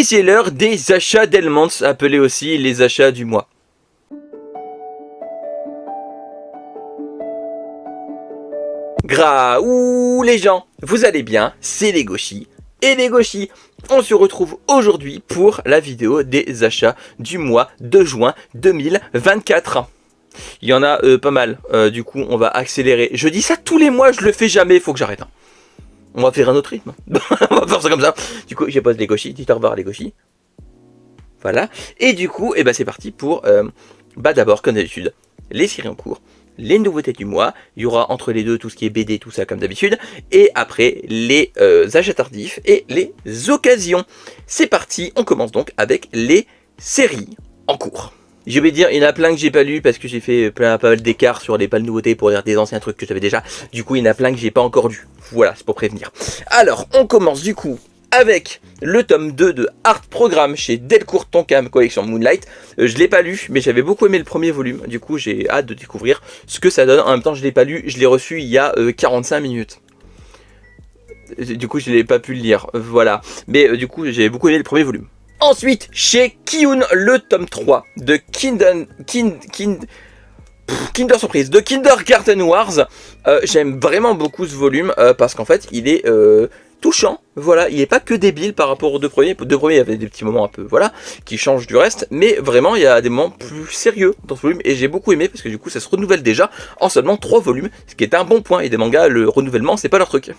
Et c'est l'heure des achats d'Helmans, appelés aussi les achats du mois. Graouh les gens, vous allez bien, c'est les Gauchis. Et les Gauchis, on se retrouve aujourd'hui pour la vidéo des achats du mois de juin 2024. Il y en a pas mal, du coup on va accélérer. Je dis ça tous les mois, je le fais jamais, faut que j'arrête. On va faire un autre rythme. On va faire ça comme ça. Du coup, j'ai posé les Gauchis, dites au revoir les Gauchis. Voilà. Et du coup, c'est parti pour, d'abord, comme d'habitude, les séries en cours, les nouveautés du mois. Il y aura entre les deux tout ce qui est BD, tout ça comme d'habitude. Et après, les achats tardifs et les occasions. C'est parti, on commence donc avec les séries en cours. Je vais dire, il y en a plein que j'ai pas lu parce que j'ai fait pas mal d'écarts sur les pas de nouveautés pour lire des anciens trucs que j'avais déjà. Du coup, il y en a plein que j'ai pas encore lu. Voilà, c'est pour prévenir. Alors, on commence du coup avec le tome 2 de Art Programme chez Delcourt Tonkam collection Moonlight. Je l'ai pas lu, mais j'avais beaucoup aimé le premier volume. Du coup, j'ai hâte de découvrir ce que ça donne. En même temps, je l'ai pas lu, je l'ai reçu il y a 45 minutes. Du coup, je n'ai pas pu le lire. Voilà. Mais du coup, j'ai beaucoup aimé le premier volume. Ensuite, chez Kiun, le tome 3 de Kinder Surprise, de Kindergarten Wars. J'aime vraiment beaucoup ce volume parce qu'en fait, il est touchant. Voilà, il n'est pas que débile par rapport aux deux premiers. Deux premiers, il y avait des petits moments un peu, voilà, qui changent du reste. Mais vraiment, il y a des moments plus sérieux dans ce volume. Et j'ai beaucoup aimé parce que du coup, ça se renouvelle déjà en seulement 3 volumes. Ce qui est un bon point. Et des mangas, le renouvellement, c'est pas leur truc.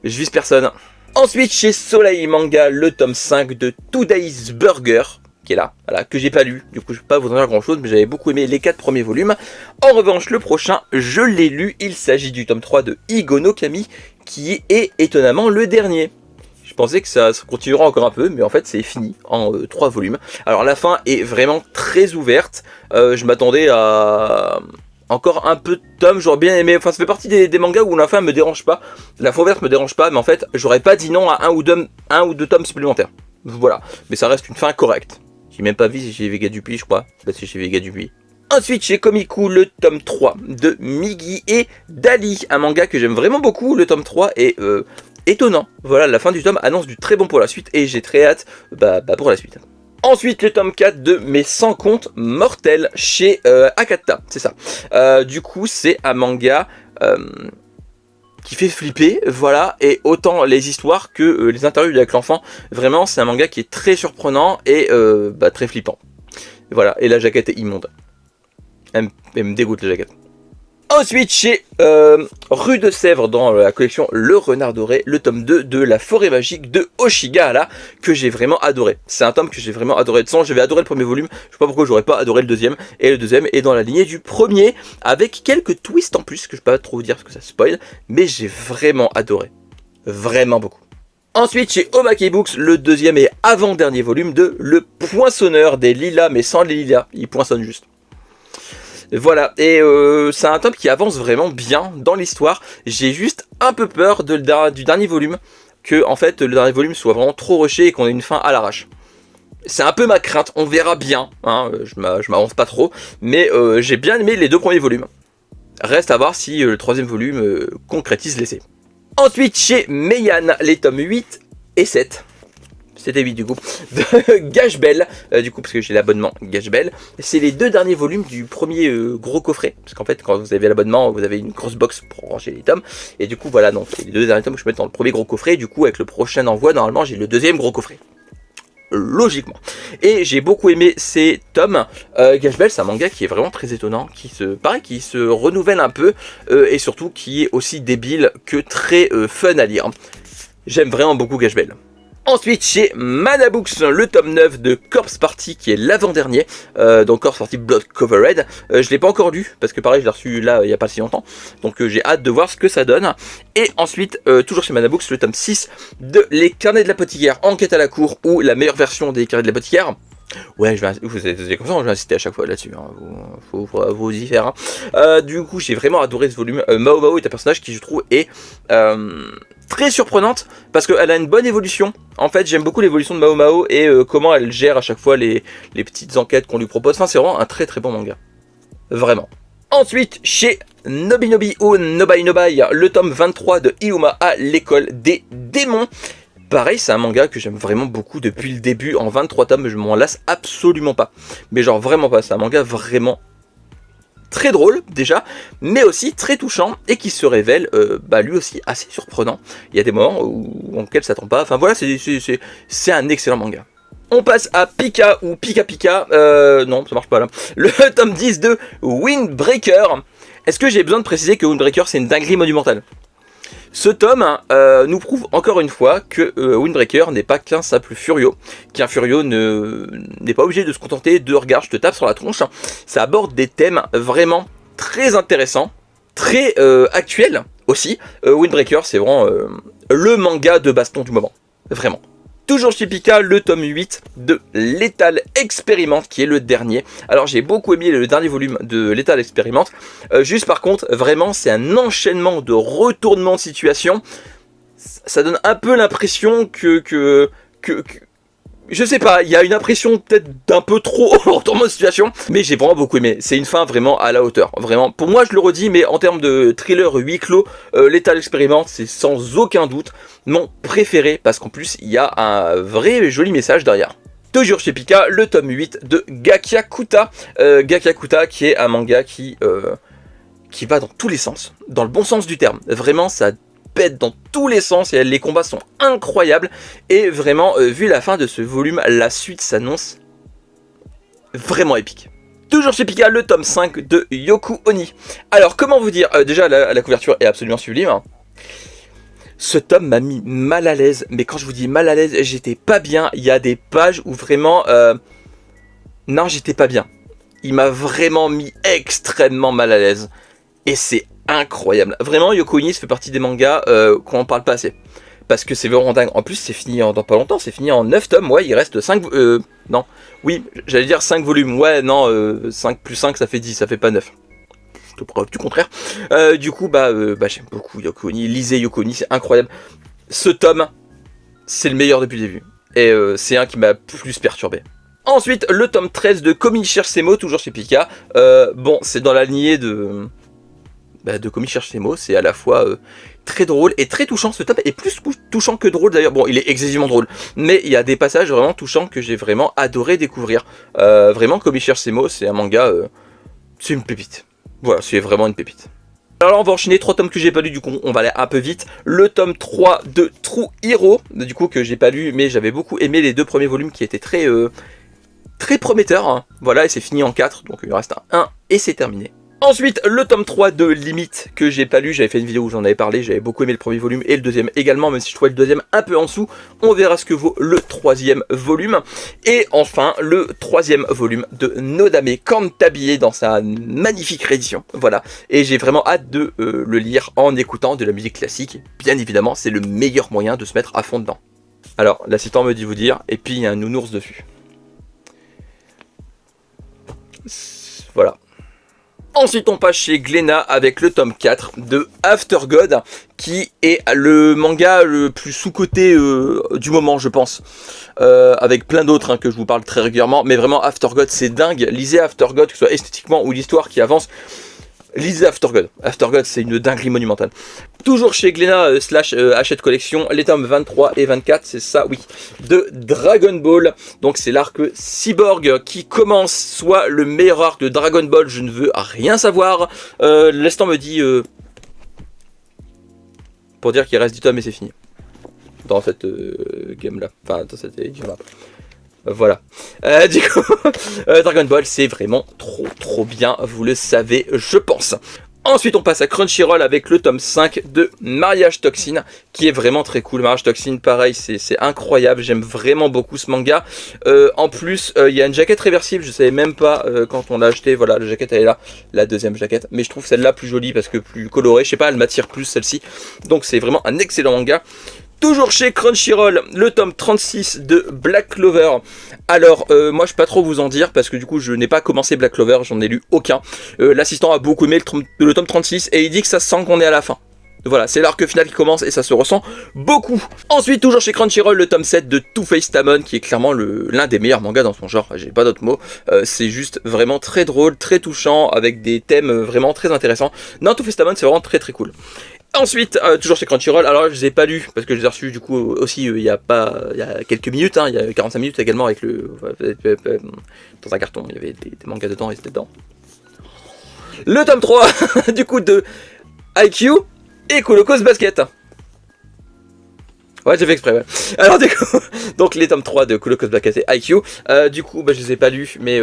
Je vise personne. Ensuite, chez Soleil Manga, le tome 5 de Today's Burger, qui est là, voilà, que j'ai pas lu. Du coup, je vais pas vous en dire grand chose, mais j'avais beaucoup aimé les 4 premiers volumes. En revanche, le prochain, je l'ai lu. Il s'agit du tome 3 de Higo no Kami, qui est étonnamment le dernier. Je pensais que ça continuera encore un peu, mais en fait, c'est fini en 3 volumes. Alors, la fin est vraiment très ouverte. Je m'attendais à encore un peu de tomes, j'aurais bien aimé, enfin ça fait partie des mangas où la fin me dérange pas, la fin verte me dérange pas, mais en fait j'aurais pas dit non à un ou deux tomes supplémentaires. Voilà, mais ça reste une fin correcte. J'ai même pas vu si chez Vega Dupuis, je crois, bah c'est chez Vega Dupuis. Ensuite chez Komiku, le tome 3 de Migi et Dali, un manga que j'aime vraiment beaucoup, le tome 3 est étonnant. Voilà, la fin du tome annonce du très bon pour la suite et j'ai très hâte pour la suite. Ensuite, le tome 4 de Mes sans compte mortels chez Akata, c'est ça. Du coup, c'est un manga qui fait flipper, voilà, et autant les histoires que les interviews avec l'enfant. Vraiment, c'est un manga qui est très surprenant et très flippant. Voilà, et la jaquette est immonde. Elle me dégoûte la jaquette. Ensuite, chez Rue de Sèvres, dans la collection Le Renard Doré, le tome 2 de La Forêt Magique de Oshigahara, que j'ai vraiment adoré. C'est un tome que j'ai vraiment adoré. De toute façon, j'avais adoré le premier volume, je sais pas pourquoi j'aurais pas adoré le deuxième. Et le deuxième est dans la lignée du premier, avec quelques twists en plus, que je peux pas trop vous dire parce que ça spoil, mais j'ai vraiment adoré. Vraiment beaucoup. Ensuite, chez Omake Books, le deuxième et avant-dernier volume de Le Poinçonneur des Lilas, mais sans les lilas, il poinçonne juste. Voilà, et c'est un tome qui avance vraiment bien dans l'histoire. J'ai juste un peu peur du dernier volume, que en fait le dernier volume soit vraiment trop rushé et qu'on ait une fin à l'arrache. C'est un peu ma crainte, on verra bien, hein, je m'avance pas trop, mais j'ai bien aimé les 2 premiers volumes. Reste à voir si le 3e volume concrétise l'essai. Ensuite chez Meian, les tomes 8 et 7. C'était 8 du coup, de Gage-Bell, du coup parce que j'ai l'abonnement Gage-Bell. C'est les 2 derniers volumes du premier gros coffret, parce qu'en fait quand vous avez l'abonnement, vous avez une grosse box pour ranger les tomes, et du coup voilà, donc c'est les 2 derniers tomes que je mets dans le premier gros coffret, du coup avec le prochain envoi, normalement j'ai le 2e gros coffret. Logiquement. Et j'ai beaucoup aimé ces tomes. Gage-Bell, c'est un manga qui est vraiment très étonnant, qui se renouvelle un peu, et surtout qui est aussi débile que très fun à lire. J'aime vraiment beaucoup Gage-Bell. Ensuite, chez Manabooks, le tome 9 de Corpse Party, qui est l'avant-dernier, donc Corpse Party Blood Covered. Je l'ai pas encore lu, parce que pareil, je l'ai reçu là, il n'y a pas si longtemps. Donc j'ai hâte de voir ce que ça donne. Et ensuite, toujours chez Manabooks, le tome 6 de Les Carnets de l'apothicaire, Enquête à la cour, ou la meilleure version des Carnets de l'apothicaire. Ouais, vous êtes comme ça, je vais insister à chaque fois là-dessus, hein. Faut vous y faire. Hein. Du coup, j'ai vraiment adoré ce volume. Mao Mao est un personnage qui, je trouve, est très surprenante parce qu'elle a une bonne évolution. En fait, j'aime beaucoup l'évolution de Mao Mao et comment elle gère à chaque fois les petites enquêtes qu'on lui propose. Enfin, c'est vraiment un très très bon manga. Vraiment. Ensuite, chez Nobinobi ou Nobai Nobai, le tome 23 de Iuma à l'école des démons. Pareil, c'est un manga que j'aime vraiment beaucoup depuis le début, en 23 tomes, je m'en lasse absolument pas. Mais genre vraiment pas, c'est un manga vraiment très drôle déjà, mais aussi très touchant et qui se révèle lui aussi assez surprenant. Il y a des moments en lesquels ça tombe pas, enfin voilà, c'est un excellent manga. On passe à Pika ou Pika Pika, non ça marche pas là, le tome 10 de Windbreaker. Est-ce que j'ai besoin de préciser que Windbreaker c'est une dinguerie monumentale? Ce tome nous prouve encore une fois que Windbreaker n'est pas qu'un simple furio, qu'un furio n'est pas obligé de se contenter de regarde, je te tape sur la tronche. Ça aborde des thèmes vraiment très intéressants, très actuels aussi. Windbreaker c'est vraiment le manga de baston du moment, vraiment. Toujours chez Pika, le tome 8 de Lethal Experiment, qui est le dernier. Alors j'ai beaucoup aimé le dernier volume de Lethal Experiment. Juste par contre, vraiment, c'est un enchaînement de retournements de situation. Ça donne un peu l'impression que je sais pas, il y a une impression peut-être d'un peu trop retournement de situation, mais j'ai vraiment beaucoup aimé. C'est une fin vraiment à la hauteur, vraiment. Pour moi, je le redis, mais en termes de thriller huis clos, Lethal Experiment, c'est sans aucun doute mon préféré, parce qu'en plus, il y a un vrai joli message derrière. Toujours chez Pika, le tome 8 de Gakyakuta. Gakyakuta, qui est un manga qui va dans tous les sens, dans le bon sens du terme. Vraiment, ça pète dans tous les sens et les combats sont incroyables. Et vraiment, vu la fin de ce volume, la suite s'annonce vraiment épique. Toujours chez Pika, le tome 5 de Yoku Oni. Alors, comment vous dire, déjà, la couverture est absolument sublime, hein. Ce tome m'a mis mal à l'aise, mais quand je vous dis mal à l'aise, j'étais pas bien. Il y a des pages où vraiment... non, j'étais pas bien. Il m'a vraiment mis extrêmement mal à l'aise. Et c'est incroyable. Vraiment, Yoku Oni fait partie des mangas qu'on en parle pas assez. Parce que c'est vraiment dingue. En plus, c'est fini dans pas longtemps. C'est fini en 9 tomes. Ouais, il reste 5... non. Oui, j'allais dire 5 volumes. Ouais, non, 5 plus 5, ça fait 10. Ça fait pas 9. Preuve du contraire. Du coup, j'aime beaucoup Yoku Oni. Lisez Yoku Oni, c'est incroyable. Ce tome, c'est le meilleur depuis le début. Et c'est un qui m'a plus perturbé. Ensuite, le tome 13 de Komi cherche ses mots, toujours chez Pika. Bon, c'est dans la lignée de Komi cherche ses mots. C'est à la fois très drôle et très touchant. Ce tome est plus touchant que drôle d'ailleurs. Bon, il est excessivement drôle. Mais il y a des passages vraiment touchants que j'ai vraiment adoré découvrir. Vraiment, Komi cherche ses mots, c'est un manga... c'est une pépite. Voilà, c'est vraiment une pépite. Alors là, on va enchaîner 3 tomes que j'ai pas lu, du coup on va aller un peu vite. Le tome 3 de True Hero, du coup que j'ai pas lu, mais j'avais beaucoup aimé les 2 premiers volumes qui étaient très prometteurs, hein. Voilà, et c'est fini en 4, donc il en reste un et c'est terminé. Ensuite, le tome 3 de Limite, que j'ai pas lu, j'avais fait une vidéo où j'en avais parlé, j'avais beaucoup aimé le premier volume et le deuxième également, même si je trouvais le deuxième un peu en dessous. On verra ce que vaut le 3e volume. Et enfin, le 3e volume de Nodame Cantabile dans sa magnifique réédition. Voilà, et j'ai vraiment hâte de le lire en écoutant de la musique classique. Bien évidemment, c'est le meilleur moyen de se mettre à fond dedans. Alors, l'assistant me dit vous dire, et puis il y a un nounours dessus. Voilà. Ensuite, on passe chez Glénat avec le tome 4 de After God, qui est le manga le plus sous-coté du moment, je pense. Avec plein d'autres que je vous parle très régulièrement, mais vraiment After God, c'est dingue. Lisez After God, que ce soit esthétiquement ou l'histoire qui avance. Lisez After God. After God, c'est une dinguerie monumentale. Toujours chez Glénat / Hachette Collection, les tomes 23 et 24, c'est ça, oui, de Dragon Ball. Donc c'est l'arc Cyborg qui commence, soit le meilleur arc de Dragon Ball, je ne veux rien savoir. L'instant me dit... pour dire qu'il reste 10 tomes et c'est fini. Dans cette game-là. Enfin, dans cette édition-là. Voilà. Du coup, Dragon Ball, c'est vraiment trop bien, vous le savez, je pense. Ensuite, on passe à Crunchyroll avec le tome 5 de Mariage Toxin, qui est vraiment très cool. Mariage Toxin, pareil, c'est incroyable, j'aime vraiment beaucoup ce manga. En plus, il y a une jaquette réversible, je savais même pas quand on l'a acheté, voilà, la jaquette elle est là, la deuxième jaquette. Mais je trouve celle-là plus jolie parce que plus colorée, je sais pas, elle m'attire plus celle-ci. Donc c'est vraiment un excellent manga. Toujours chez Crunchyroll, le tome 36 de Black Clover. Alors, moi je peux pas trop vous en dire parce que du coup je n'ai pas commencé Black Clover, j'en ai lu aucun. L'assistant a beaucoup aimé le tome 36 et il dit que ça sent qu'on est à la fin. Voilà, c'est l'arc final qui commence et ça se ressent beaucoup. Ensuite, toujours chez Crunchyroll, le tome 7 de Two-Face Tamon, qui est clairement l'un des meilleurs mangas dans son genre, j'ai pas d'autres mots. C'est juste vraiment très drôle, très touchant, avec des thèmes vraiment très intéressants. Non, Two-Face Tamon, c'est vraiment très cool. Ensuite, toujours chez Crunchyroll, alors je les ai pas lus parce que je les ai reçus du coup aussi il y a quelques minutes, hein, il y a 45 minutes également avec dans un carton, il y avait des mangas dedans et c'était dedans. Le tome 3 du coup de IQ et Kuroko's Basket. Ouais, j'ai fait exprès, ouais. Alors du coup, donc les tomes 3 de Kuroko's Basket et IQ, du coup je les ai pas lus, mais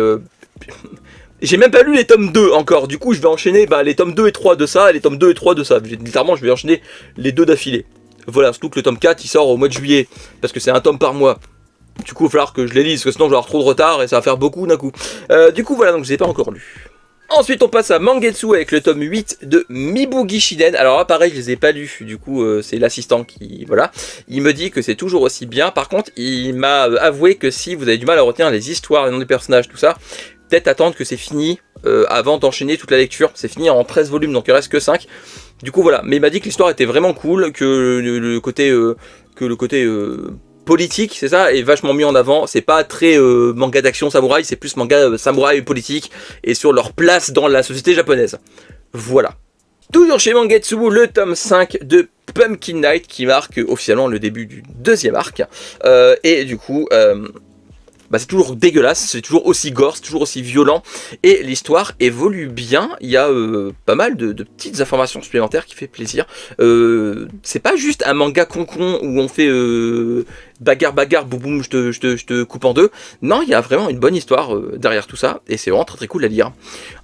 j'ai même pas lu les tomes 2 encore, du coup je vais enchaîner les tomes 2 et 3 de ça, et les tomes 2 et 3 de ça. Littéralement je vais enchaîner les deux d'affilée. Voilà, surtout que le tome 4 il sort au mois de juillet, parce que c'est un tome par mois. Du coup il va falloir que je les lise, parce que sinon je vais avoir trop de retard et ça va faire beaucoup d'un coup. Du coup voilà, donc je les ai pas encore lus. Ensuite on passe à Mangetsu avec le tome 8 de Mibugi Shiden. Alors là pareil je les ai pas lus, du coup c'est l'assistant qui... Voilà. Il me dit que c'est toujours aussi bien, par contre il m'a avoué que si vous avez du mal à retenir les histoires, les noms des personnages, tout ça, peut-être attendre que c'est fini avant d'enchaîner toute la lecture. C'est fini en 13 volumes, donc il reste que 5. Du coup voilà, mais il m'a dit que l'histoire était vraiment cool, que le côté politique, c'est ça, est vachement mis en avant. C'est pas très manga d'action samouraï, c'est plus manga samouraï politique et sur leur place dans la société japonaise. Voilà. Toujours chez Mangetsu, le tome 5 de Pumpkin Night qui marque officiellement le début du deuxième arc. Et du coup... c'est toujours dégueulasse, c'est toujours aussi gore, c'est toujours aussi violent, et l'histoire évolue bien, il y a pas mal de petites informations supplémentaires qui fait plaisir. C'est pas juste un manga con où on fait bagarre, boum boum, je te coupe en deux. Non, il y a vraiment une bonne histoire derrière tout ça, et c'est vraiment très cool à lire.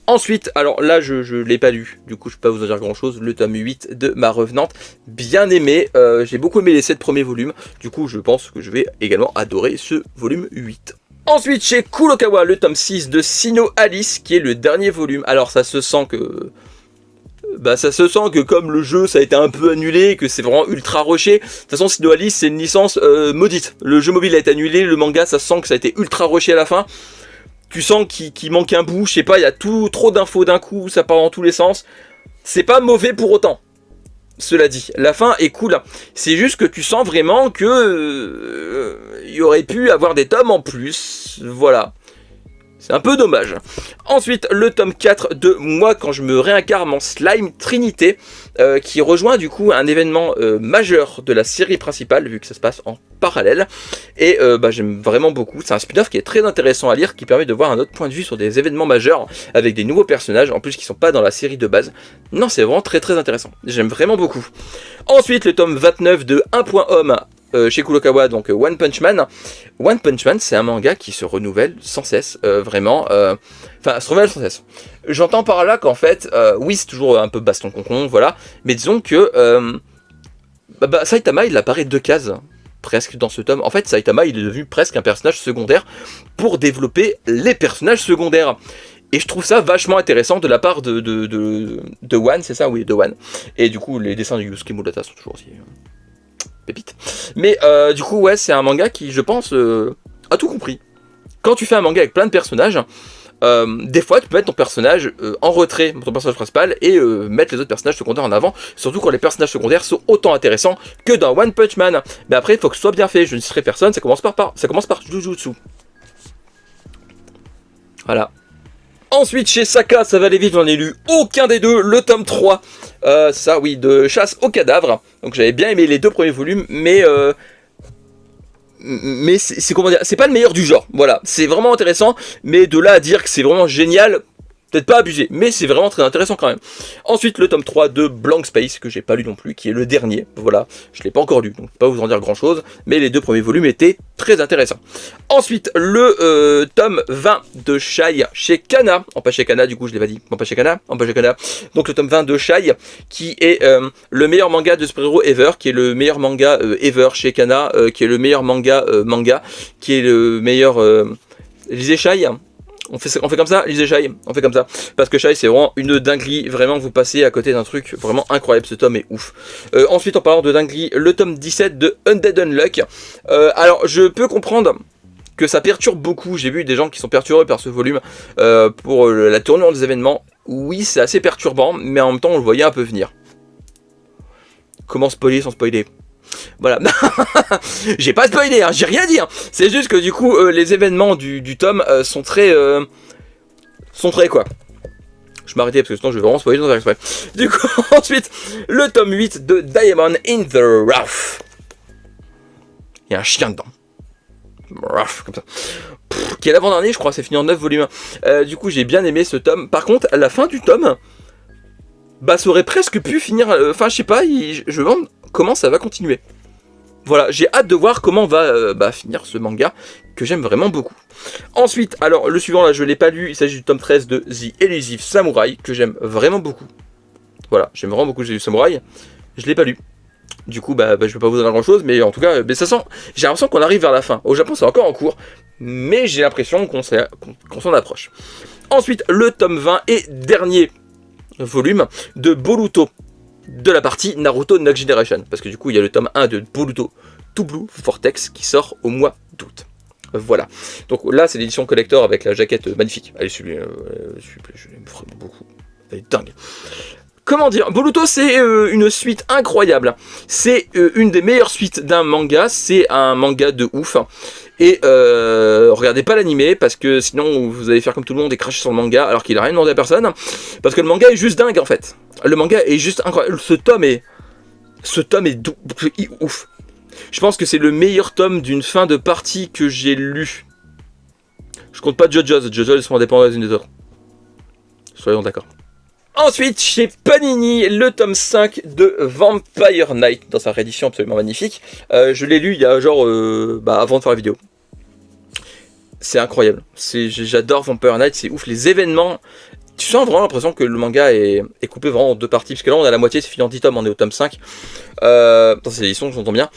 Ensuite, alors là je l'ai pas lu, du coup je peux pas vous en dire grand chose, le tome 8 de Ma Revenante, bien aimé, j'ai beaucoup aimé les 7 premiers volumes, du coup je pense que je vais également adorer ce volume 8. Ensuite chez Kurokawa, le tome 6 de Sinnoh Alice, qui est le dernier volume. Alors ça se sent que... comme le jeu ça a été un peu annulé, que c'est vraiment ultra rushé. De toute façon Sinnoh Alice c'est une licence maudite, le jeu mobile a été annulé, le manga ça se sent que ça a été ultra rushé à la fin. Tu sens qu'il manque un bout, je sais pas, il y a trop d'infos d'un coup, ça part dans tous les sens. C'est pas mauvais pour autant. Cela dit, la fin est cool. C'est juste que tu sens vraiment que il y aurait pu avoir des tomes en plus. Voilà. C'est un peu dommage. Ensuite, le tome 4 de Moi quand je me réincarne en Slime Trinité, qui rejoint du coup un événement majeur de la série principale, vu que ça se passe en parallèle. Et j'aime vraiment beaucoup. C'est un spin-off qui est très intéressant à lire, qui permet de voir un autre point de vue sur des événements majeurs, avec des nouveaux personnages, en plus qui sont pas dans la série de base. Non, c'est vraiment très très intéressant. J'aime vraiment beaucoup. Ensuite, le tome 29 de 1.Homme, chez Kurokawa, donc One Punch Man. One Punch Man, c'est un manga qui se renouvelle sans cesse, vraiment. Se renouvelle sans cesse. J'entends par là qu'en fait, oui, c'est toujours un peu baston concon, voilà. Mais disons que Saitama, il apparaît 2 cases, presque, dans ce tome. En fait, Saitama, il est devenu presque un personnage secondaire pour développer les personnages secondaires. Et je trouve ça vachement intéressant de la part de One, c'est ça? Oui, de One. Et du coup, les dessins de Yusuke Murata sont toujours aussi... pépite. Mais du coup ouais, c'est un manga qui je pense a tout compris. Quand tu fais un manga avec plein de personnages, des fois tu peux mettre ton personnage en retrait, ton personnage principal, et mettre les autres personnages secondaires en avant, surtout quand les personnages secondaires sont autant intéressants que dans One Punch Man. Mais après il faut que ce soit bien fait, je ne citerai personne, ça commence par Jujutsu. Voilà. Ensuite chez Saka, ça va aller vite, j'en ai lu aucun des deux, le tome 3, ça oui, de Chasse aux cadavres. Donc j'avais bien aimé les 2 premiers volumes, mais c'est comment dire, c'est pas le meilleur du genre, voilà. C'est vraiment intéressant, mais de là à dire que c'est vraiment génial, peut-être pas abusé, mais c'est vraiment très intéressant quand même. Ensuite le tome 3 de Blank Space, que j'ai pas lu non plus, qui est le dernier, voilà, je l'ai pas encore lu, donc je peux pas vous en dire grand chose, mais les 2 premiers volumes étaient très intéressants. Ensuite le tome 20 de Shai chez Kana, en pas chez Kana du coup je l'ai pas dit, en pas chez Kana, donc le tome 20 de Shai, qui est le meilleur manga de super-héros ever, qui est le meilleur manga ever chez Kana, qui est le meilleur manga, qui est le meilleur... lisez Shai. On fait comme ça, lisez Shai, on fait comme ça. Parce que Shai c'est vraiment une dinguerie, vraiment vous passez à côté d'un truc vraiment incroyable, ce tome est ouf. Ensuite en parlant de dinguerie, le tome 17 de Undead Unluck. Alors je peux comprendre que ça perturbe beaucoup, j'ai vu des gens qui sont perturbés par ce volume pour la tournure des événements. Oui c'est assez perturbant, mais en même temps on le voyait un peu venir. Comment spoiler sans spoiler ? Voilà, j'ai pas spoilé, hein, j'ai rien dit, hein. C'est juste que du coup les événements du tome sont très quoi. Je m'arrêtais parce que sinon je vais vraiment spoiler sans faire exprès. Du coup, ensuite, le tome 8 de Diamond in the Rough. Il y a un chien dedans. Rough, comme ça. Qui est l'avant-dernier, je crois, c'est fini en 9 volumes. Du coup, j'ai bien aimé ce tome. Par contre, à la fin du tome, bah, ça aurait presque pu finir. Enfin, je sais pas, je me demande comment ça va continuer. Voilà, j'ai hâte de voir comment va finir ce manga, que j'aime vraiment beaucoup. Ensuite, alors, le suivant, là, je l'ai pas lu. Il s'agit du tome 13 de The Elusive Samurai, que j'aime vraiment beaucoup. Voilà, j'aime vraiment beaucoup The Elusive Samurai. Je l'ai pas lu. Du coup, je vais pas vous dire grand chose, mais en tout cas, ça sent. J'ai l'impression qu'on arrive vers la fin. Au Japon, c'est encore en cours, mais j'ai l'impression qu'on s'en approche. Ensuite, le tome 20 et dernier volume de Boruto, de la partie Naruto Next Generation. Parce que du coup, il y a le tome 1 de Boruto To Blue Vortex qui sort au mois d'août. Voilà. Donc là, c'est l'édition collector avec la jaquette magnifique. Allez, celui-là, je l'aime vraiment beaucoup. Elle est dingue. Comment dire, Boruto c'est une suite incroyable, c'est une des meilleures suites d'un manga, c'est un manga de ouf, et regardez pas l'animé parce que sinon vous allez faire comme tout le monde et cracher sur le manga alors qu'il a rien demandé à personne, parce que le manga est juste dingue en fait, le manga est juste incroyable, ce tome est ouf, je pense que c'est le meilleur tome d'une fin de partie que j'ai lu, je compte pas JoJo's, elles sont indépendantes les unes des autres, soyons d'accord. Ensuite, chez Panini, le tome 5 de Vampire Knight, dans sa réédition absolument magnifique. Je l'ai lu il y a genre, avant de faire la vidéo. C'est incroyable. J'adore Vampire Knight, c'est ouf. Les événements, tu sens vraiment l'impression que le manga est coupé vraiment en deux parties. Parce que là, on a la moitié, c'est fini en 10 tomes, on est au tome 5. Dans ces éditions, j'entends bien.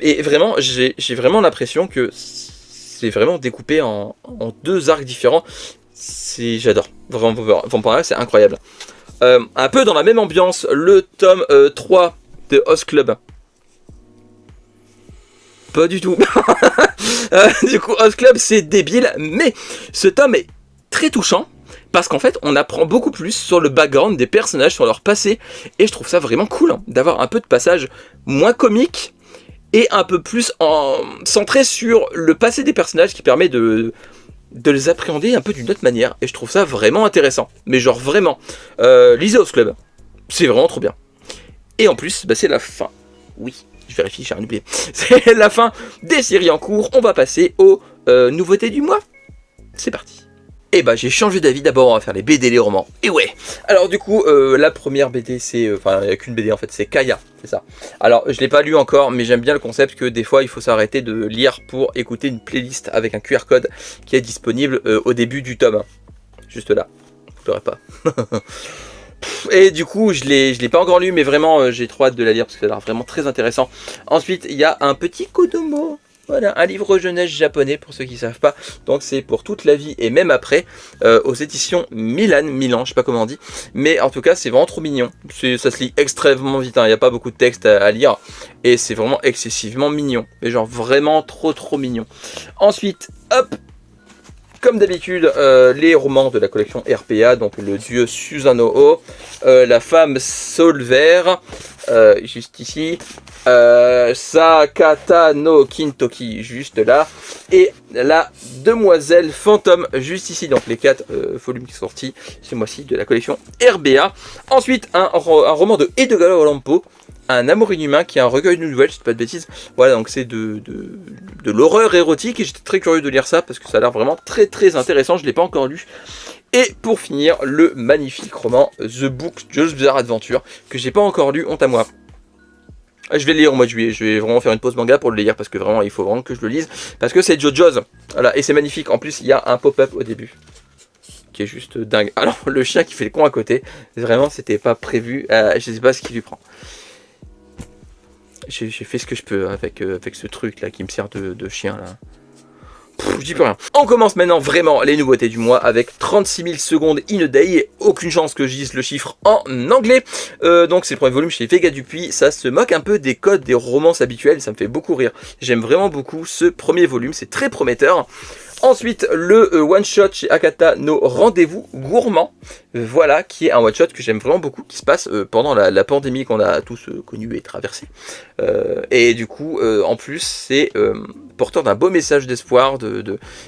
Et vraiment, j'ai vraiment l'impression que c'est vraiment découpé en deux arcs différents. J'adore, vraiment Vampire Knight, c'est incroyable. Un peu dans la même ambiance, le tome 3 de Host Club. Pas du tout. Du coup, Host Club, c'est débile, mais ce tome est très touchant, parce qu'en fait, on apprend beaucoup plus sur le background des personnages, sur leur passé, et je trouve ça vraiment cool, d'avoir un peu de passage moins comique, et un peu plus centré sur le passé des personnages, qui permet de les appréhender un peu d'une autre manière, et je trouve ça vraiment intéressant, mais genre vraiment, lisez Host Club, c'est vraiment trop bien, et en plus, c'est la fin, oui, je vérifie, j'ai rien oublié, c'est la fin des séries en cours, on va passer aux nouveautés du mois, c'est parti. Et j'ai changé d'avis, d'abord on va faire les BD, les romans, et ouais, alors du coup, la première BD c'est, il n'y a qu'une BD en fait, c'est Kaya, c'est ça. Alors je l'ai pas lu encore, mais j'aime bien le concept que des fois il faut s'arrêter de lire pour écouter une playlist avec un QR code qui est disponible au début du tome, juste là, vous l'aurez pas. Et du coup je l'ai pas encore lu, mais vraiment j'ai trop hâte de la lire parce que ça a l'air vraiment très intéressant. Ensuite il y a un petit Kodomo. Voilà, un livre jeunesse japonais pour ceux qui ne savent pas, donc c'est pour toute la vie et même après, aux éditions Milan, je sais pas comment on dit, mais en tout cas c'est vraiment trop mignon, ça se lit extrêmement vite, il n'y a pas beaucoup de texte à lire, et c'est vraiment excessivement mignon, mais genre vraiment trop mignon. Ensuite, hop, comme d'habitude, les romans de la collection RPA, donc le dieu Susanoo, la femme Saule Vert, juste ici, Sakata no Kintoki, juste là, et la demoiselle fantôme, juste ici, donc les 4 volumes qui sont sortis ce mois-ci de la collection RBA. Ensuite, un roman de Edgar Allan Poe, Un amour inhumain, qui est un recueil de nouvelles, si je dis pas de bêtises. Voilà, donc c'est de l'horreur érotique, et j'étais très curieux de lire ça, parce que ça a l'air vraiment très intéressant, je ne l'ai pas encore lu. Et pour finir, le magnifique roman The Book Jojo's Bizarre Adventure, que j'ai pas encore lu, honte à moi. Je vais le lire au mois de juillet, je vais vraiment faire une pause manga pour le lire, parce que vraiment, il faut vraiment que je le lise, parce que c'est JoJo's, voilà, et c'est magnifique. En plus, il y a un pop-up au début, qui est juste dingue. Alors, le chien qui fait le con à côté, vraiment, c'était pas prévu, je sais pas ce qui lui prend. J'ai fait ce que je peux avec ce truc là qui me sert de chien là. Je dis plus rien. On commence maintenant vraiment les nouveautés du mois avec 36 000 secondes in a day. Aucune chance que je dise le chiffre en anglais. Donc c'est le premier volume chez Vega Dupuis. Ça se moque un peu des codes des romances habituelles. Ça me fait beaucoup rire. J'aime vraiment beaucoup ce premier volume. C'est très prometteur. Ensuite, le one-shot chez Akata no Rendez-vous Gourmand, voilà, qui est un one-shot que j'aime vraiment beaucoup, qui se passe pendant la pandémie qu'on a tous connue et traversée. Et du coup, en plus, c'est porteur d'un beau message d'espoir,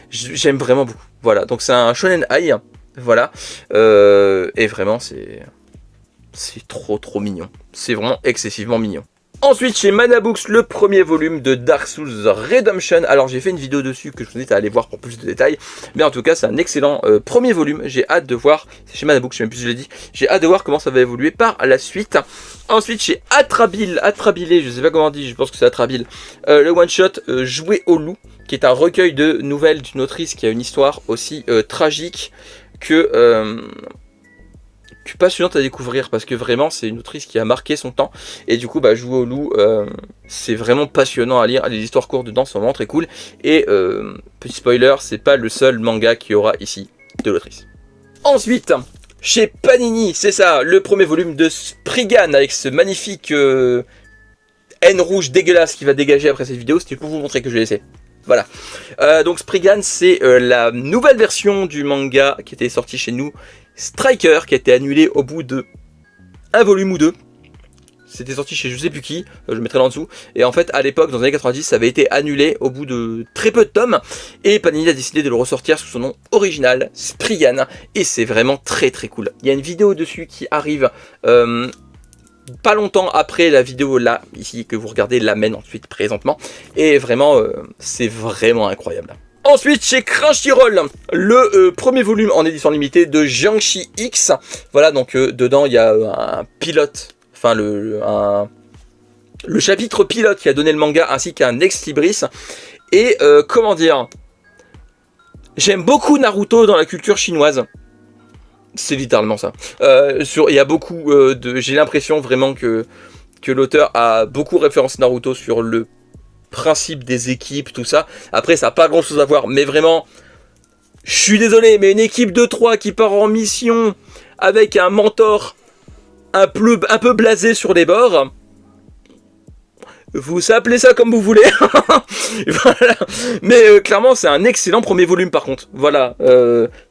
j'aime vraiment beaucoup. Voilà, donc c'est un shonen ai, Voilà. Et vraiment, c'est trop mignon. C'est vraiment excessivement mignon. Ensuite, chez Mana Books, le premier volume de Dark Souls Redemption. Alors, j'ai fait une vidéo dessus que je vous invite à aller voir pour plus de détails. Mais en tout cas, c'est un excellent premier volume. J'ai hâte de voir. C'est chez Mana Books, je sais même plus si je l'ai dit. J'ai hâte de voir comment ça va évoluer par la suite. Ensuite, chez Atrabilé, je sais pas comment on dit, je pense que c'est Atrabil. Le one-shot Jouer au loup, qui est un recueil de nouvelles d'une autrice qui a une histoire aussi tragique que passionnante à découvrir, parce que vraiment c'est une autrice qui a marqué son temps, et du coup Jouer au loup, c'est vraiment passionnant à lire. Les histoires courtes dedans sont vraiment très cool, et petit spoiler, c'est pas le seul manga qu'il y aura ici de l'autrice. Ensuite, chez Panini, c'est ça, le premier volume de Spriggan, avec ce magnifique haine rouge dégueulasse qui va dégager après cette vidéo. C'était pour vous montrer que je l'ai laissé. Voilà. Donc Spriggan, c'est la nouvelle version du manga qui était sorti chez nous, Striker, qui a été annulé au bout de un volume ou deux. C'était sorti chez je sais plus qui, je mettrai là en dessous. Et en fait, à l'époque, dans les années 90, ça avait été annulé au bout de très peu de tomes. Et Panini a décidé de le ressortir sous son nom original, Spriggan. Et c'est vraiment très cool. Il y a une vidéo dessus qui arrive pas longtemps après la vidéo là, ici, que vous regardez, l'amène ensuite présentement. Et vraiment, c'est vraiment incroyable. Ensuite, chez Crunchyroll, le premier volume en édition limitée de Jiangxi X. Voilà, donc dedans, il y a un pilote, enfin le chapitre pilote qui a donné le manga, ainsi qu'un ex libris. Et comment dire, j'aime beaucoup Naruto dans la culture chinoise. C'est littéralement ça. Il y a beaucoup j'ai l'impression vraiment que l'auteur a beaucoup référencé Naruto sur le principe des équipes, tout ça. Après, ça n'a pas grand chose à voir, mais vraiment, je suis désolé, mais une équipe de 3 qui part en mission avec un mentor un peu blasé sur les bords, vous appelez ça comme vous voulez. Voilà. Mais clairement, c'est un excellent premier volume par contre. Voilà,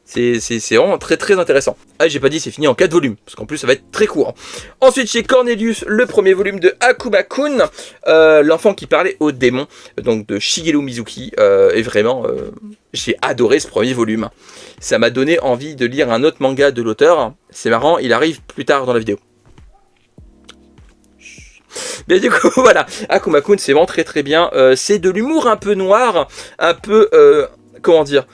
c'est vraiment très intéressant. Ah, j'ai pas dit c'est fini en 4 volumes, parce qu'en plus ça va être très court. Ensuite, chez Cornelius, le premier volume de Akuma-kun, l'enfant qui parlait aux démons, donc de Shigeru Mizuki. Et vraiment, j'ai adoré ce premier volume. Ça m'a donné envie de lire un autre manga de l'auteur. C'est marrant, il arrive plus tard dans la vidéo. Mais du coup, voilà, Akuma-kun, c'est vraiment très bien. C'est de l'humour un peu noir, un peu, comment dire,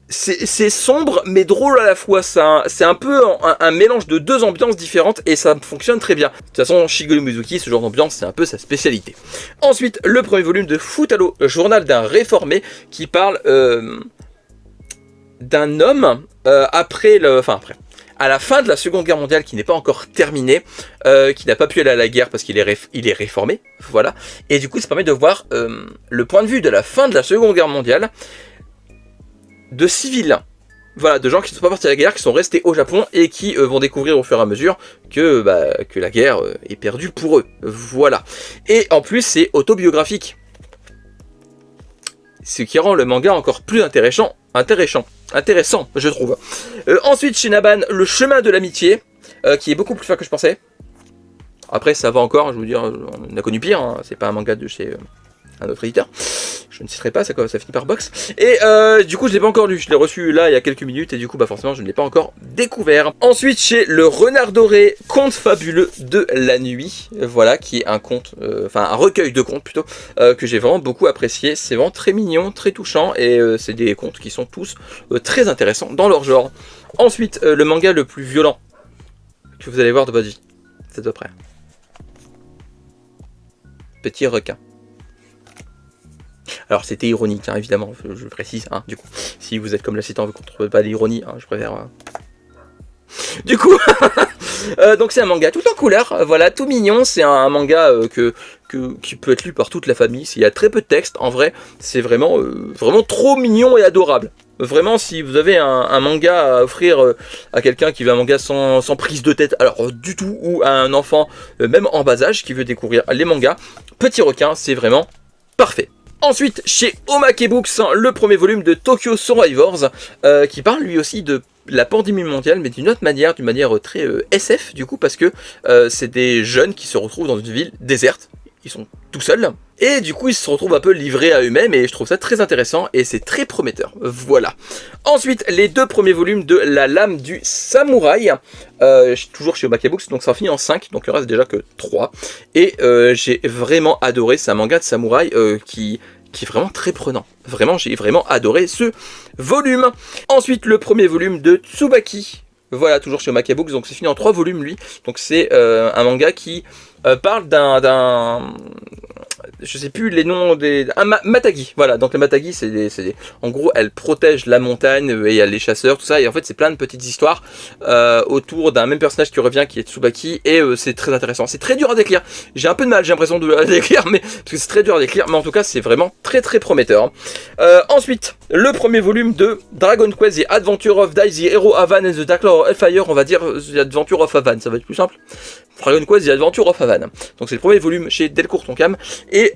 c'est sombre mais drôle à la fois. C'est un peu un mélange de deux ambiances différentes et ça fonctionne très bien. De toute façon, Shigeru Mizuki, ce genre d'ambiance, c'est un peu sa spécialité. Ensuite, le premier volume de Futaro, journal d'un réformé, qui parle d'un homme à la fin de la Seconde Guerre mondiale, qui n'est pas encore terminée, qui n'a pas pu aller à la guerre parce qu'il est réformé, voilà. Et du coup, ça permet de voir le point de vue de la fin de la Seconde Guerre mondiale, de civils, voilà, de gens qui ne sont pas partis à la guerre, qui sont restés au Japon et qui vont découvrir au fur et à mesure que la guerre est perdue pour eux, voilà. Et en plus, c'est autobiographique, ce qui rend le manga encore plus intéressant, je trouve. Ensuite, chez Naban, le chemin de l'amitié, qui est beaucoup plus fin que je pensais. Après, ça va encore, je veux dire, on a connu pire, hein, c'est pas un manga de chez un autre éditeur. Je ne citerai pas, ça finit par box. Et du coup, je l'ai pas encore lu, je l'ai reçu là il y a quelques minutes, et du coup, forcément, je ne l'ai pas encore découvert. Ensuite, chez Le Renard Doré, conte fabuleux de la nuit, voilà, qui est un conte, un recueil de contes plutôt, que j'ai vraiment beaucoup apprécié. C'est vraiment très mignon, très touchant, et c'est des contes qui sont tous très intéressants dans leur genre. Ensuite, le manga le plus violent que vous allez voir de votre vie, c'est à peu près Petit requin. Alors c'était ironique, hein, évidemment, je précise, hein, du coup, si vous êtes comme la Citan, vous ne contrôlez pas l'ironie, hein, je préfère... Du coup, donc c'est un manga tout en couleur, voilà, tout mignon, c'est un manga qui peut être lu par toute la famille, il y a très peu de texte, en vrai, c'est vraiment trop mignon et adorable. Vraiment, si vous avez un manga à offrir à quelqu'un qui veut un manga sans prise de tête, alors du tout, ou à un enfant, même en bas âge, qui veut découvrir les mangas, Petit Requin, c'est vraiment parfait. Ensuite, chez Omake Books, le premier volume de Tokyo Survivors, qui parle lui aussi de la pandémie mondiale, mais d'une autre manière, très SF, du coup, parce que c'est des jeunes qui se retrouvent dans une ville déserte. ils sont tout seuls. Et du coup, ils se retrouvent un peu livrés à eux-mêmes et je trouve ça très intéressant et c'est très prometteur. Voilà. Ensuite, les 2 premiers volumes de La Lame du Samouraï. Toujours chez Omake Books, donc ça en finit en 5, donc il reste déjà que 3. Et j'ai vraiment adoré, c'est un manga de samouraï qui est vraiment très prenant. Vraiment, j'ai vraiment adoré ce volume. Ensuite, le premier volume de Tsubaki. Voilà, toujours chez Omake Books, donc c'est fini en 3 volumes lui. Donc c'est un manga qui parle d'un je sais plus les noms des... Un Matagi, voilà, donc les Matagi, c'est des... En gros, elles protègent la montagne, et il y a les chasseurs, tout ça, et en fait, c'est plein de petites histoires autour d'un même personnage qui revient, qui est Tsubaki, et c'est très intéressant. C'est très dur à décrire, j'ai un peu de mal, j'ai l'impression de le décrire, mais parce que c'est très dur à décrire, mais en tout cas, c'est vraiment très très prometteur. Ensuite, le premier volume de Dragon Quest, The Adventure of Dai, The Hero Avan and the Dark Lord of Hellfire, on va dire The Adventure of Avan, ça va être plus simple. Dragon Quest, The Adventure of Avan. Donc c'est le premier volume chez Delcourt Tonkam. Et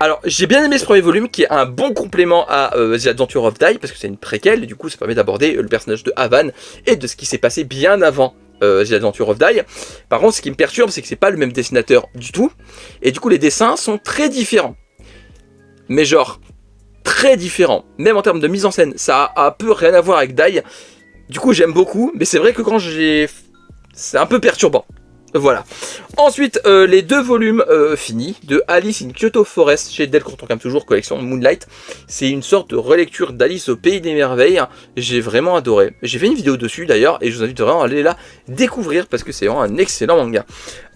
alors j'ai bien aimé ce premier volume qui est un bon complément à The Adventure of Dai parce que c'est une préquelle et du coup ça permet d'aborder le personnage de Avan et de ce qui s'est passé bien avant The Adventure of Dai. Par contre ce qui me perturbe c'est que c'est pas le même dessinateur du tout et du coup les dessins sont très différents. Mais genre très différents. Même en termes de mise en scène ça a un peu rien à voir avec Dai. Du coup j'aime beaucoup mais c'est vrai que quand c'est un peu perturbant. Voilà. Ensuite, les 2 volumes finis de Alice in Kyoto Forest chez Delcourt Tonkam, toujours collection Moonlight. C'est une sorte de relecture d'Alice au Pays des Merveilles. J'ai vraiment adoré. J'ai fait une vidéo dessus d'ailleurs et je vous invite vraiment à aller la découvrir parce que c'est vraiment un excellent manga.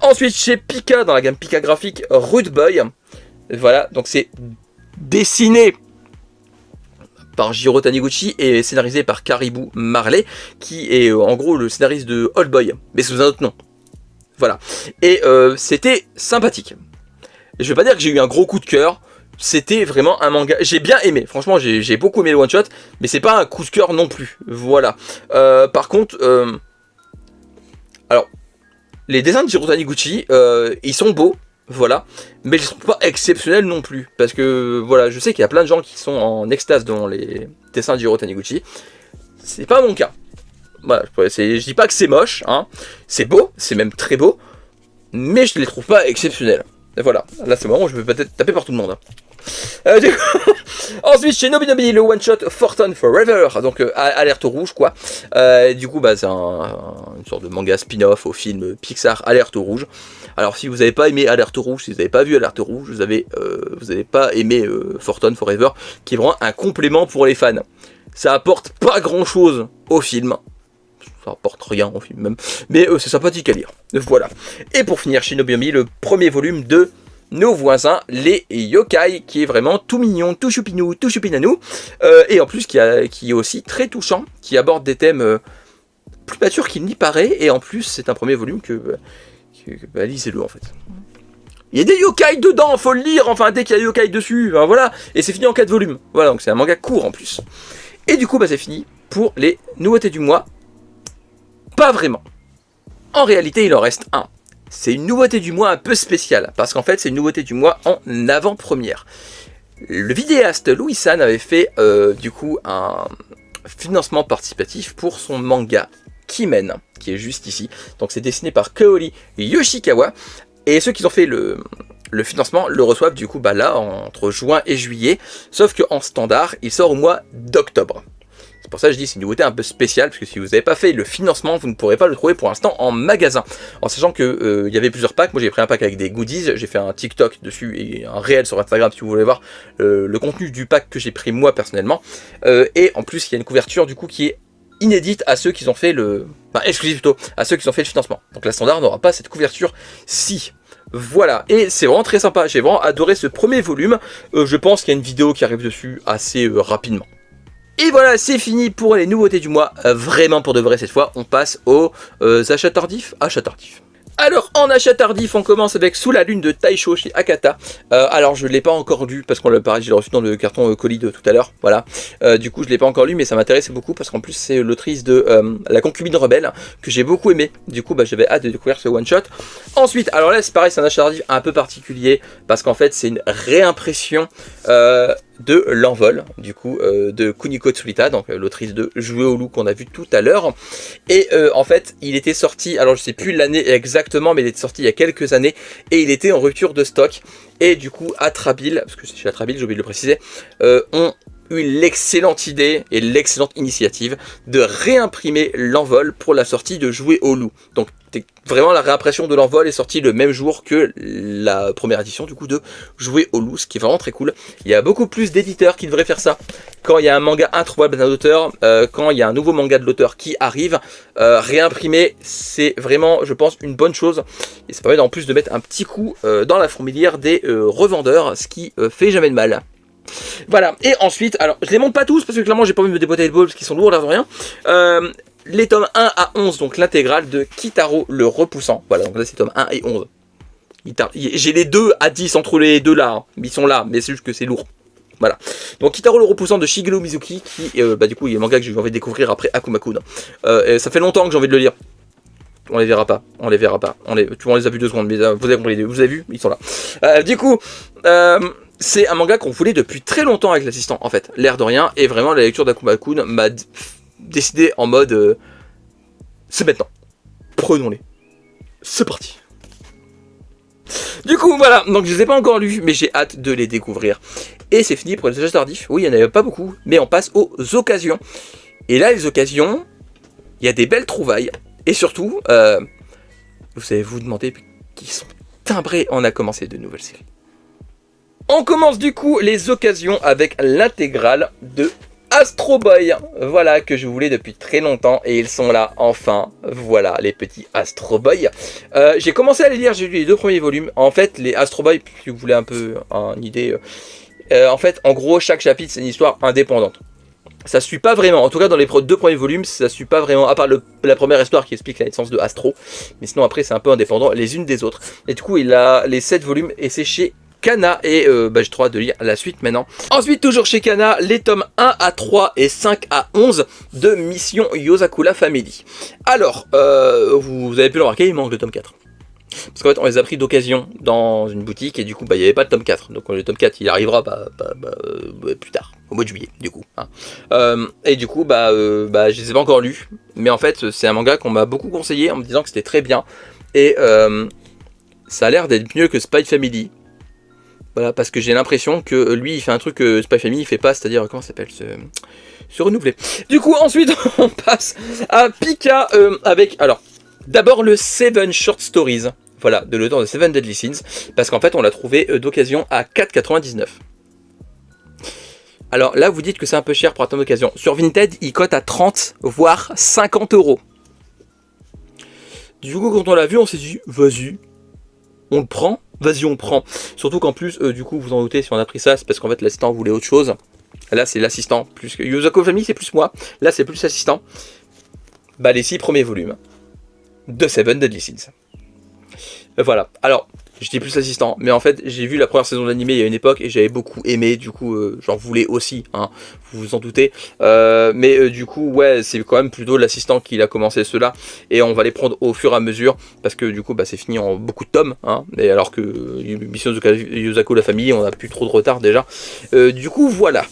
Ensuite, chez Pika, dans la gamme Pika graphique, Rude Boy. Voilà, donc c'est dessiné par Jiro Taniguchi et scénarisé par Caribou Marley, qui est en gros le scénariste de Old Boy, mais sous un autre nom. Voilà. Et c'était sympathique. Je vais pas dire que j'ai eu un gros coup de cœur. C'était vraiment un manga. J'ai bien aimé. Franchement, j'ai beaucoup aimé le one shot. Mais c'est pas un coup de cœur non plus. Voilà. Par contre, alors, les dessins de Jiro Taniguchi, ils sont beaux. Voilà. Mais ils sont pas exceptionnels non plus. Parce que, voilà, je sais qu'il y a plein de gens qui sont en extase devant les dessins de Jiro Taniguchi. C'est pas mon cas. Voilà, je dis pas que c'est moche, hein. C'est beau, c'est même très beau, mais je ne les trouve pas exceptionnels. Et voilà, là c'est le moment où je vais peut-être taper par tout le monde. Du coup, ensuite chez Nobinobi, le one shot Fortune Forever, donc alerte rouge quoi. Du coup bah c'est une sorte de manga spin-off au film Pixar Alerte rouge. Alors si vous n'avez pas aimé Alerte rouge, si vous n'avez pas vu Alerte rouge, vous n'avez pas aimé Fortune Forever, qui est vraiment un complément pour les fans. Ça apporte pas grand chose au film. Ça apporte rien au film même, mais c'est sympathique à lire. Voilà. Et pour finir chez Nobinobi, le premier volume de Nos voisins, les yokai, qui est vraiment tout mignon, tout choupinou, tout choupinanou, et en plus qui est aussi très touchant, qui aborde des thèmes plus matures qu'il n'y paraît, et en plus c'est un premier volume que lisez-le en fait. Il y a des yokai dedans, faut le lire, enfin dès qu'il y a yokai dessus, ben, voilà, et c'est fini en 4 volumes. Voilà, donc c'est un manga court en plus. Et du coup, bah, c'est fini pour les nouveautés du mois. Pas vraiment. En réalité, il en reste un. C'est une nouveauté du mois un peu spéciale, parce qu'en fait, c'est une nouveauté du mois en avant-première. Le vidéaste Louis San avait fait du coup un financement participatif pour son manga Kimen, qui est juste ici. Donc c'est dessiné par Kaori Yoshikawa, et ceux qui ont fait le financement le reçoivent du coup bah là entre juin et juillet, sauf qu'en standard, il sort au mois d'octobre. C'est pour ça que je dis c'est une nouveauté un peu spéciale, parce que si vous n'avez pas fait le financement, vous ne pourrez pas le trouver pour l'instant en magasin. En sachant que y avait plusieurs packs, moi j'ai pris un pack avec des goodies, j'ai fait un TikTok dessus et un réel sur Instagram si vous voulez voir le contenu du pack que j'ai pris moi personnellement. Et en plus il y a une couverture du coup qui est inédite à ceux qui ont fait exclusif plutôt, à ceux qui ont fait le financement. Donc la standard n'aura pas cette couverture-ci. Voilà, et c'est vraiment très sympa, j'ai vraiment adoré ce premier volume. Je pense qu'il y a une vidéo qui arrive dessus assez rapidement. Et voilà, c'est fini pour les nouveautés du mois, vraiment pour de vrai cette fois, on passe aux achats tardifs. Alors en achat tardif, on commence avec Sous la lune de Taisho chez Akata. Alors je ne l'ai pas encore lu parce qu'on l'a pareil, je l'ai reçu dans le carton colis de tout à l'heure. Voilà. Du coup je ne l'ai pas encore lu, mais ça m'intéressait beaucoup parce qu'en plus c'est l'autrice de La concubine rebelle que j'ai beaucoup aimé. Du coup bah, j'avais hâte de découvrir ce one shot. Ensuite, alors là c'est pareil, c'est un achat tardif un peu particulier parce qu'en fait c'est une réimpression de L'Envol, du coup, de Kuniko Tsurita, donc l'autrice de Jouer au loup qu'on a vu tout à l'heure. Et en fait, il était sorti, alors je sais plus l'année exactement, mais il était sorti il y a quelques années, et il était en rupture de stock. Et du coup, Atrabile, parce que c'est chez Atrabile, j'ai oublié de le préciser, ont eu l'excellente idée et l'excellente initiative de réimprimer L'Envol pour la sortie de Jouer au loup. Donc vraiment la réimpression de L'Envol est sortie le même jour que la première édition du coup de Jouer au loup, ce qui est vraiment très cool. Il y a beaucoup plus d'éditeurs qui devraient faire ça. Quand il y a un manga introuvable d'un auteur, quand il y a un nouveau manga de l'auteur qui arrive, réimprimer, c'est vraiment, je pense, une bonne chose. Et ça permet en plus de mettre un petit coup dans la fourmilière des revendeurs, ce qui fait jamais de mal. Voilà, et ensuite, alors je les monte pas tous parce que clairement j'ai pas envie de me déboîter les balls parce qu'ils sont lourds l'air de rien. Les tomes 1 à 11, donc l'intégrale de Kitaro le Repoussant. Voilà, donc là c'est tomes 1 et 11. J'ai les 2 à 10 entre les deux là, hein. Ils sont là, mais c'est juste que c'est lourd. Voilà. Donc Kitaro le Repoussant de Shigeo Mizuki, qui du coup il y a un manga que j'ai envie de découvrir après Akuma-kun. Ça fait longtemps que j'ai envie de le lire. On les verra pas, on les verra pas. On les a vus 2 secondes, mais vous avez compris, vous avez vu, ils sont là. Du coup, c'est un manga qu'on voulait depuis très longtemps avec l'assistant, en fait. L'air de rien, et vraiment la lecture d'Akuma-kun m'a décidé en mode c'est maintenant. Prenons-les. C'est parti. Du coup, voilà, donc je les ai pas encore lus, mais j'ai hâte de les découvrir. Et c'est fini pour les sages tardifs. Oui, il n'y en avait pas beaucoup, mais on passe aux occasions. Et là, les occasions, il y a des belles trouvailles. Et surtout, vous allez vous demander qui sont timbrés. On a commencé de nouvelles séries. On commence du coup les occasions avec l'intégrale de Astro Boy. Voilà, que je voulais depuis très longtemps et ils sont là enfin. Voilà, les petits Astro Boy. J'ai commencé à les lire, j'ai lu les 2 premiers volumes. En fait, les Astro Boy, si vous voulez un peu une idée, en fait, en gros, chaque chapitre c'est une histoire indépendante. Ça suit pas vraiment, en tout cas dans les 2 premiers volumes, ça suit pas vraiment, à part la première histoire qui explique la naissance de Astro, mais sinon après c'est un peu indépendant les unes des autres. Et du coup il a les 7 volumes et c'est chez Kana et j'ai trop hâte de lire la suite maintenant. Ensuite toujours chez Kana, les tomes 1 à 3 et 5 à 11 de Mission Yozakura Family. Alors, vous avez pu le remarquer, il manque le tome 4. Parce qu'en fait on les a pris d'occasion dans une boutique et du coup il n'y avait pas de tome 4. Donc le tome 4 il arrivera plus tard, au mois de juillet du coup. Hein. Et du coup je les ai pas encore lus. Mais en fait c'est un manga qu'on m'a beaucoup conseillé en me disant que c'était très bien. Et ça a l'air d'être mieux que Spy Family. Voilà, parce que j'ai l'impression que lui il fait un truc que Spy Family il fait pas, c'est-à-dire comment ça s'appelle se renouveler. Du coup ensuite on passe à Pika avec alors d'abord le 7 Short Stories. Voilà, de l'auteur de 7 Deadly Sins, parce qu'en fait on l'a trouvé d'occasion à 4,99. Alors là vous dites que c'est un peu cher pour un tome d'occasion. Sur Vinted il cote à 30 voire 50 euros. Du coup quand on l'a vu on s'est dit vas-y, on le prend, vas-y on prend. Surtout qu'en plus du coup vous en doutez si on a pris ça c'est parce qu'en fait l'assistant voulait autre chose. Là c'est l'assistant plus que Yozakura Family c'est plus moi, là c'est plus l'assistant. Les 6 premiers volumes de 7 Deadly Sins. Voilà, alors j'étais plus assistant, mais en fait j'ai vu la première saison d'animé il y a une époque et j'avais beaucoup aimé, du coup j'en voulais aussi, hein, vous vous en doutez, mais du coup ouais c'est quand même plutôt l'assistant qui a commencé cela et on va les prendre au fur et à mesure parce que du coup c'est fini en beaucoup de tomes, hein, et alors que Mission Yozakura Family on a plus trop de retard déjà, du coup voilà.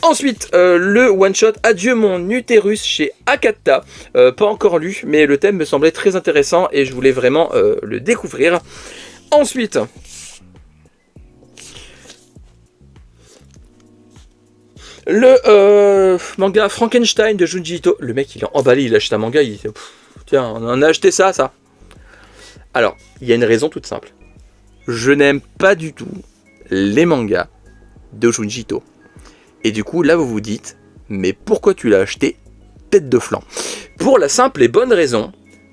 Ensuite, le one-shot Adieu mon utérus chez Akata, pas encore lu, mais le thème me semblait très intéressant et je voulais vraiment le découvrir. Ensuite, le manga Frankenstein de Junji Ito. Le mec il a emballé, il a acheté un manga, il dit tiens, on en a acheté ça. Alors, il y a une raison toute simple. Je n'aime pas du tout les mangas de Junji Ito. Et du coup, là, vous vous dites, mais pourquoi tu l'as acheté tête de flanc? Pour la simple et bonne raison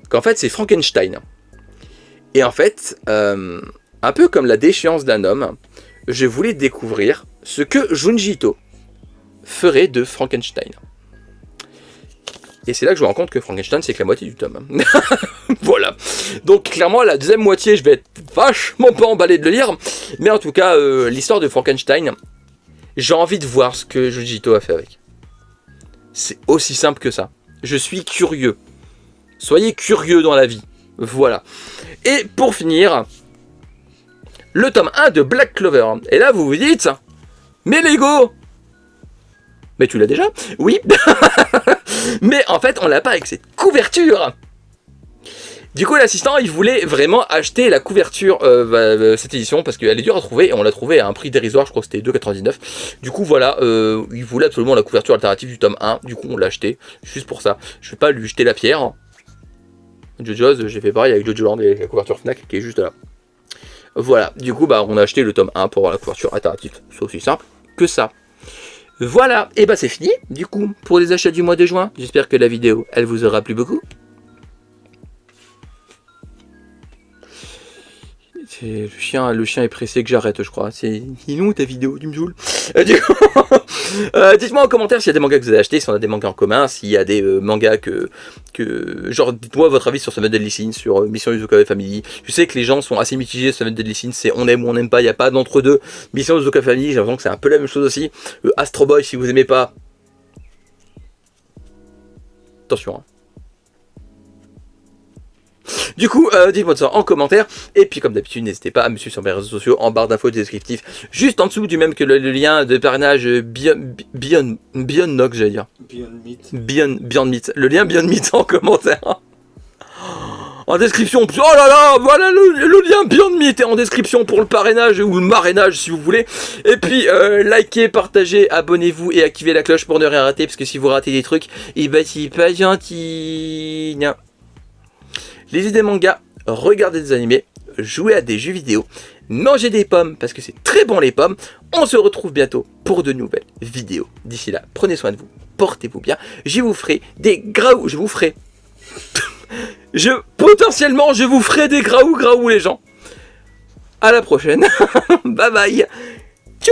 qu'en fait, c'est Frankenstein. Et en fait, un peu comme la déchéance d'un homme, je voulais découvrir ce que Junji Ito ferait de Frankenstein. Et c'est là que je me rends compte que Frankenstein, c'est que la moitié du tome. Voilà. Donc, clairement, la deuxième moitié, je vais être vachement pas emballé de le lire. Mais en tout cas, l'histoire de Frankenstein... J'ai envie de voir ce que Junji Ito a fait avec. C'est aussi simple que ça. Je suis curieux. Soyez curieux dans la vie. Voilà. Et pour finir, le tome 1 de Black Clover. Et là, vous vous dites, mais Lego, Mais tu l'as déjà? Oui. Mais en fait, on l'a pas avec cette couverture. Du coup, l'assistant, il voulait vraiment acheter la couverture cette édition parce qu'elle est dure à trouver et on l'a trouvée à un prix dérisoire, je crois que c'était 2,99. Du coup, voilà, il voulait absolument la couverture alternative du tome 1. Du coup, on l'a acheté juste pour ça. Je vais pas lui jeter la pierre. JoJo's, j'ai fait pareil avec JoJo Land et la couverture Fnac qui est juste là. Voilà, du coup, bah, on a acheté le tome 1 pour avoir la couverture alternative. C'est aussi simple que ça. Voilà, et bah c'est fini, du coup, pour les achats du mois de juin. J'espère que la vidéo, elle vous aura plu beaucoup. Le chien est pressé que j'arrête, je crois. Il est où ta vidéo, tu me saoules. Dites-moi en commentaire s'il y a des mangas que vous avez achetés, si on a des mangas en commun, s'il y a des mangas genre, dites-moi votre avis sur Seven Deadly Sins, sur Mission Usokawa Family. Je sais que les gens sont assez mitigés sur Seven Deadly Sins, c'est on aime ou on n'aime pas, il n'y a pas d'entre-deux. Mission Usokawa Family, j'ai l'impression que c'est un peu la même chose aussi. Astro Boy, si vous aimez pas, attention, hein. Du coup, dites-moi ça en commentaire. Et puis, comme d'habitude, n'hésitez pas à me suivre sur mes réseaux sociaux en barre d'infos descriptif, juste en dessous du même que le lien de parrainage Beyond Nox, j'allais dire. Beyond Meat. Le lien Beyond Meat en commentaire. En description. Oh là là, voilà le lien Beyond Meat est en description pour le parrainage ou le marrainage si vous voulez. Et puis, likez, partagez, abonnez-vous et activez la cloche pour ne rien rater. Parce que si vous ratez des trucs, et bah c'est pas gentil. Lisez des mangas, regardez des animés, jouez à des jeux vidéo, mangez des pommes parce que c'est très bon les pommes. On se retrouve bientôt pour de nouvelles vidéos. D'ici là, prenez soin de vous, portez-vous bien. Je vous ferai des graou, potentiellement je vous ferai des graou les gens. À la prochaine. Bye bye. Tchou.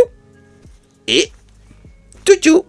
Et tchou tchou.